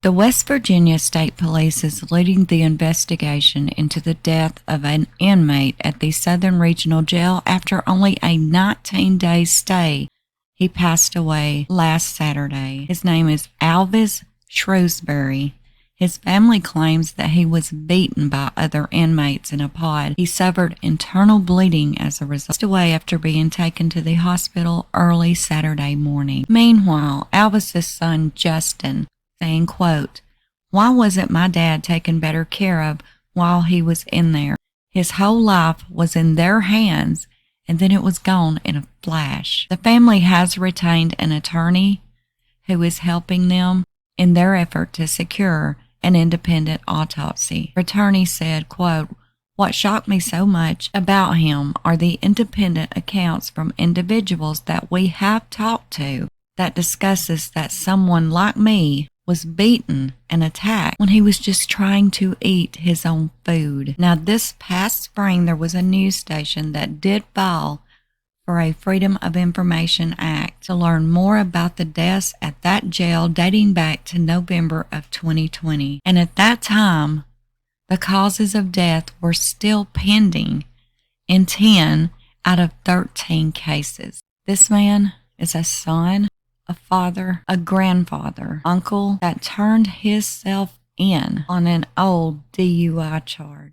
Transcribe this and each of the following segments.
The West Virginia State Police is leading the investigation into the death of an inmate at the Southern Regional Jail after only a 19-day stay. He passed away last Saturday. His name is Alvis Shrewsbury. His family claims that he was beaten by other inmates in a pod. He suffered internal bleeding as a result. He passed away after being taken to the hospital early Saturday morning. Meanwhile, Alvis's son Justin saying, quote, "Why wasn't my dad taken better care of while he was in there? His whole life was in their hands, and then it was gone in a flash." The family has retained an attorney who is helping them in their effort to secure an independent autopsy. The attorney said, quote, "What shocked me so much about him are the independent accounts from individuals that we have talked to that discusses that someone like me was beaten and attacked when he was just trying to eat his own food." Now, this past spring, there was a news station that did file for a Freedom of Information Act to learn more about the deaths at that jail dating back to November of 2020. And at that time, the causes of death were still pending in 10 out of 13 cases. This man is a son, a father, a grandfather, uncle that turned himself in on an old DUI charge.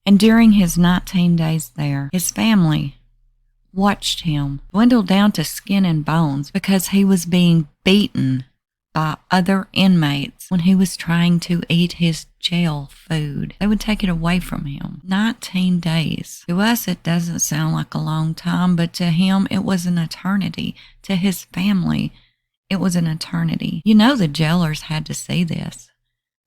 And during his 19 days there, his family watched him dwindle down to skin and bones because he was being beaten by other inmates when he was trying to eat his jail food. They would take it away from him. 19 days. To us, it doesn't sound like a long time, but to him, it was an eternity. To his family, it was an eternity. You know, the jailers had to see this.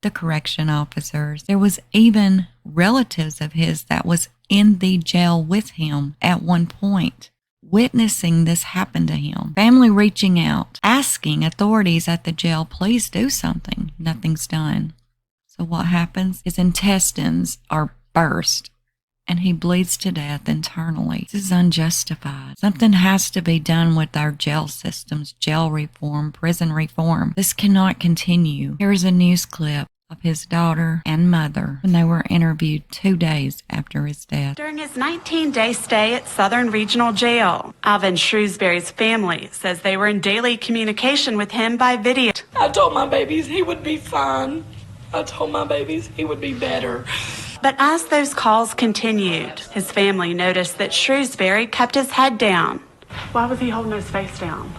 The correction officers. There was even relatives of his that was in the jail with him at one point, witnessing this happen to him. Family reaching out, asking authorities at the jail, please do something. Nothing's done. So what happens? His intestines are burst and he bleeds to death internally. This is unjustified. Something has to be done with our jail systems, jail reform, prison reform. This cannot continue. Here's a news clip of his daughter and mother when they were interviewed 2 days after his death. During his 19-day stay at Southern Regional Jail, Alvin Shrewsbury's family says they were in daily communication with him by video. I told my babies he would be fine. I told my babies he would be better. But as those calls continued, his family noticed that Shrewsbury kept his head down. Why was he holding his face down?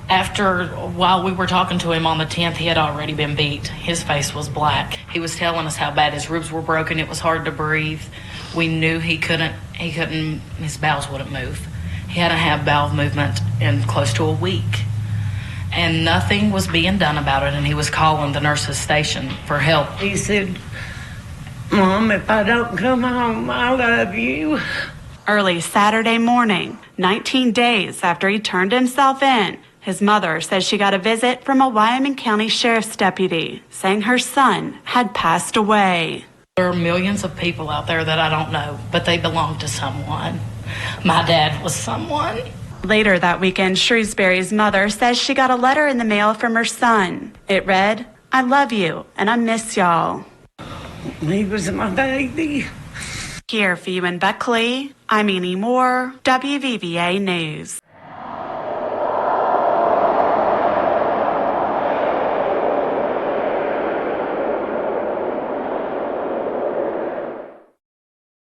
While we were talking to him on the 10th, he had already been beat. His face was black. He was telling us how bad his ribs were broken. It was hard to breathe. We knew he couldn't, his bowels wouldn't move. He hadn't had bowel movement in close to a week. And nothing was being done about it, and he was calling the nurse's station for help. He said, "Mom, if I don't come home, I love you." Early Saturday morning, 19 days after he turned himself in, his mother says she got a visit from a Wyoming County Sheriff's deputy saying her son had passed away. There are millions of people out there that I don't know, but they belong to someone. My dad was someone. Later that weekend, Shrewsbury's mother says she got a letter in the mail from her son. It read, "I love you and I miss y'all." He was my baby. Here for you in Buckley, I'm Annie Moore, WVVA News.